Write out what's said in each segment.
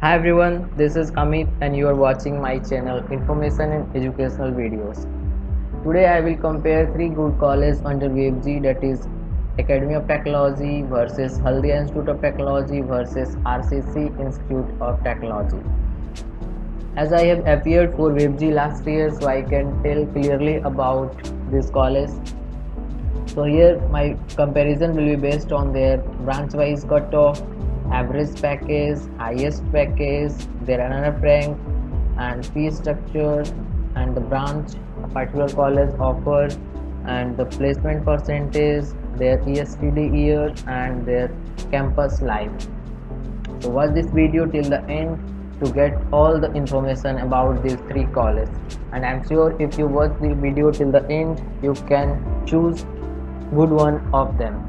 Hi everyone, this is Amit and you are watching my channel Information and Educational Videos. Today I will compare three good colleges under WebG, that is Academy of Technology versus Haldia Institute of Technology versus RCC Institute of Technology. As I have appeared for WebG last year, so I can tell clearly about this college. So here my comparison will be based on their branch wise cutoff, average package, highest package, their NRF rank and fee structure, and the branch a particular college offer, and the placement percentage, their ESTD year and their campus life. So watch this video till the end to get all the information about these three colleges, and I'm sure if you watch the video till the end you can choose good one of them.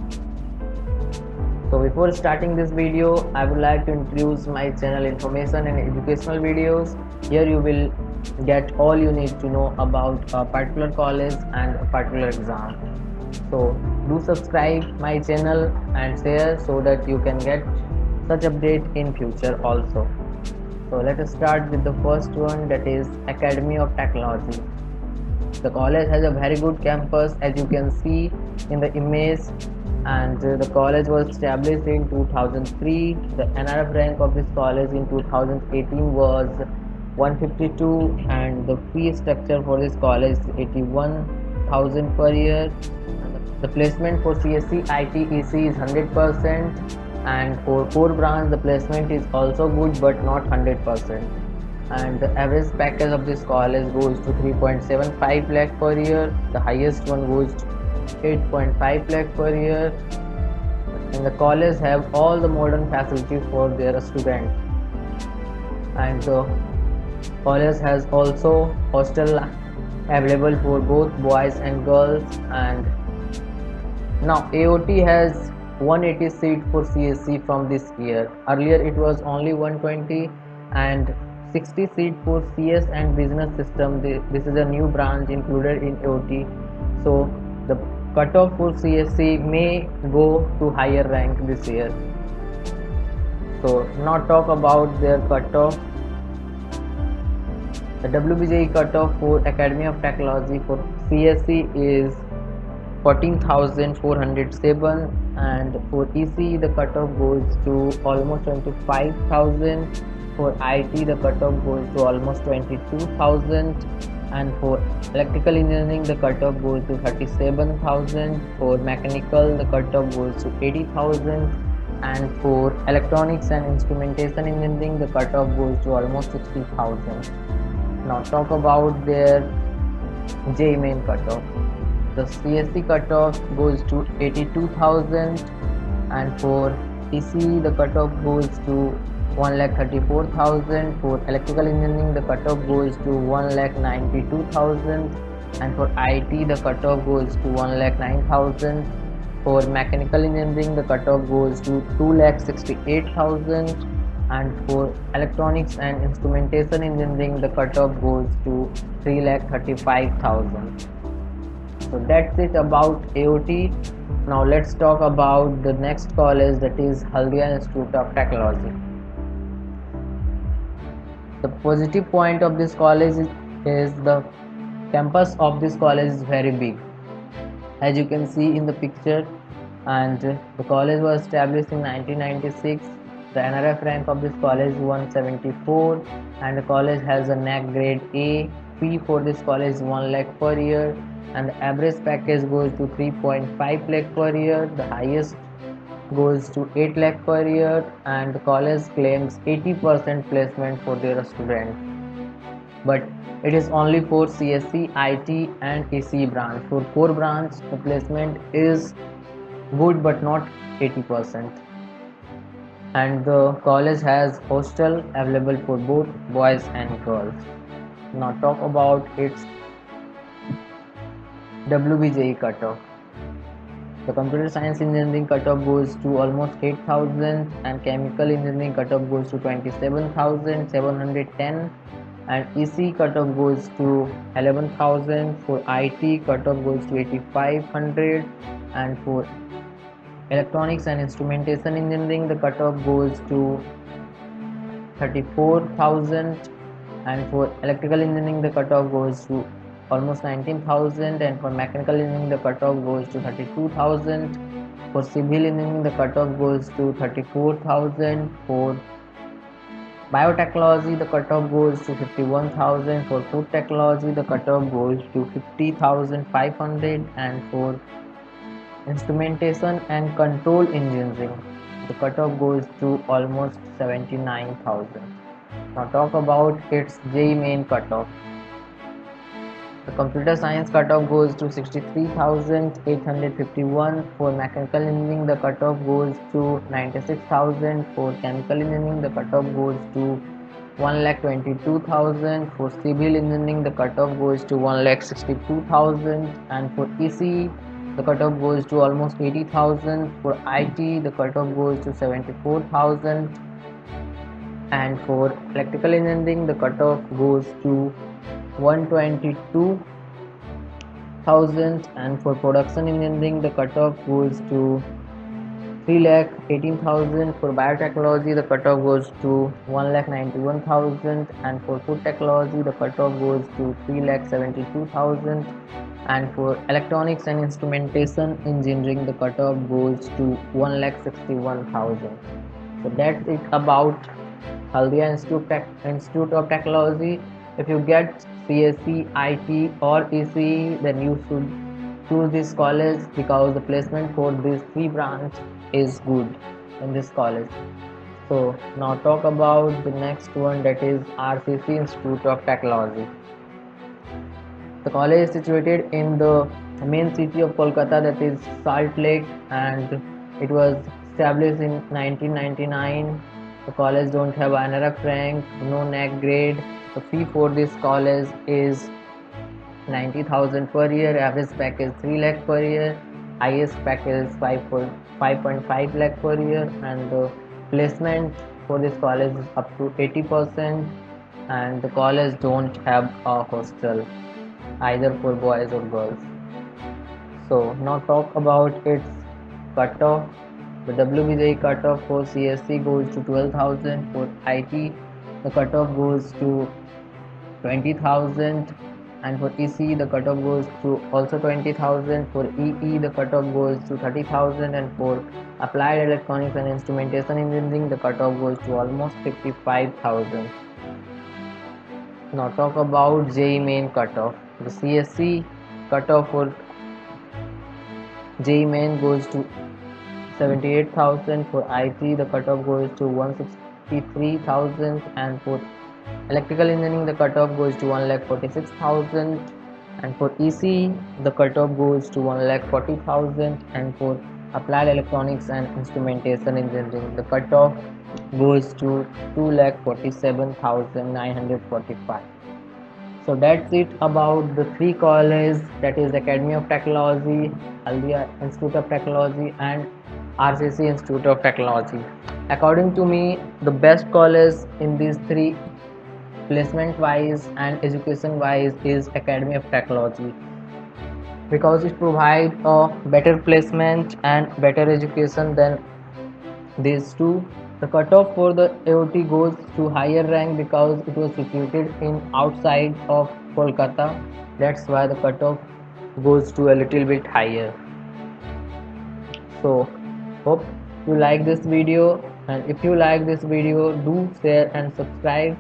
So before starting this video, I would like to introduce my channel Information and Educational Videos. Here you will get all you need to know about a particular college and a particular exam. So do subscribe my channel and share so that you can get such update in future also. So let us start with the first one, that is Academy of Technology. The college has a very good campus as you can see in the image, and the college was established in 2003. The NRF rank of this college in 2018 was 152, and the fee structure for this college is 81,000 per year. The placement for CSC, IT, EC is 100%, and for core branch the placement is also good but not 100%. And the average package of this college goes to 3.75 lakh per year. The highest one goes to 8.5 lakh per year, and the college have all the modern facilities for their students. And the college has also hostel available for both boys and girls. And now AOT has 180 seat for CSC from this year. Earlier it was only 120, and 60 seat for CS and business system. This is a new branch included in AOT. So the cutoff for CSC may go to higher rank this year. So now talk about their cutoff. The WBJE cutoff for Academy of Technology for CSC is 14,407, and for EC the cutoff goes to almost 25,000. For IT the cutoff goes to almost 22,000, and for electrical engineering the cutoff goes to 37,000. For mechanical the cutoff goes to 80,000, and for electronics and instrumentation engineering the cutoff goes to almost 60,000. Now talk about their JEE main cutoff. The CSC cutoff goes to 82,000, and for EC the cutoff goes to 1,34,000. For electrical engineering the cutoff goes to 1,92,000, and for IT the cutoff goes to 1,09,000. For mechanical engineering the cutoff goes to 2,68,000, and for electronics and instrumentation engineering the cutoff goes to 3,35,000. So that's it about AOT. Now let's talk about the next college, that is Haldia Institute of Technology. The positive point of this college is the campus of this college is very big, as you can see in the picture. And the college was established in 1996. The NRF rank of this college is 174, and the college has a NAC grade A. Fee for this college is 1 lakh per year, and the average package goes to 3.5 lakh per year. The highest goes to 8 lakh per year, and the college claims 80% placement for their students, but it is only for CSC, IT and EC branch. For core branch the placement is good but not 80%, and the college has hostel available for both boys and girls. Now talk about its WBJE cutoff. The computer science engineering cutoff goes to almost 8,000, and chemical engineering cutoff goes to 27,710, and EC cutoff goes to 11,000. For IT cutoff goes to 8,500, and for electronics and instrumentation engineering the cutoff goes to 34,000, and for electrical engineering the cutoff goes to almost 19,000, and for mechanical engineering the cutoff goes to 32,000. For civil engineering the cutoff goes to 34,000. For biotechnology the cutoff goes to 51,000. For food technology the cutoff goes to 50,500, and for instrumentation and control engineering the cutoff goes to almost 79,000. Now talk about its JEE main cutoff. The computer science cutoff goes to 63,851. For mechanical engineering the cutoff goes to 96,000. For chemical engineering the cutoff goes to 1,22,000. For civil engineering the cutoff goes to 1,62,000, and for ECE the cutoff goes to almost 80,000. For IT the cutoff goes to 74,000, and for electrical engineering the cutoff goes to 122,000, and for production engineering the cutoff goes to 3,18,000. For biotechnology the cutoff goes to 1,91,000, and for food technology the cutoff goes to 3,72,000, and for electronics and instrumentation engineering the cutoff goes to 1,61,000. So that's it about Haldia Institute of Technology. If you get CSE, IT or ECE, then you should choose this college because the placement for these three branches is good in this college. So now talk about the next one, that is RCC Institute of Technology. The college is situated in the main city of Kolkata, that is Salt Lake, and it was established in 1999. The college don't have NRF rank, no NAC grade. The fee for this college is 90,000 per year. Average package 3 lakh per year. Highest package 5.5 lakh per year, and the placement for this college is up to 80%. And the college don't have a hostel either for boys or girls. So now talk about its cutoff. The WBJE cutoff for CSC goes to 12,000. For IT the cutoff goes to 20,000, and for ECE the cutoff goes to also 20,000. For EE the cutoff goes to 30,000, and for applied electronics and instrumentation engineering the cutoff goes to almost 55,000. Now talk about JEE main cutoff. The CSC cutoff for JEE main goes to 78,000. For IT the cutoff goes to 163,000, and for electrical engineering the cutoff goes to 1,46,000, and for ECE the cutoff goes to 1,40,000, and for applied electronics and instrumentation engineering the cutoff goes to 2,47,945. So that's it about the three colleges, that is Academy of Technology, Haldia Institute of Technology, and RCC Institute of Technology. According to me, the best college in these three, placement wise and education wise, is Academy of Technology, because it provides a better placement and better education than these two. The cutoff for the AOT goes to higher rank because it was situated in outside of Kolkata. That's why the cutoff goes to a little bit higher. So hope you like this video, and if you like this video, do share and subscribe.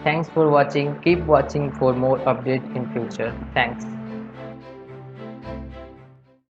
Thanks for watching. Keep watching for more updates in future. Thanks.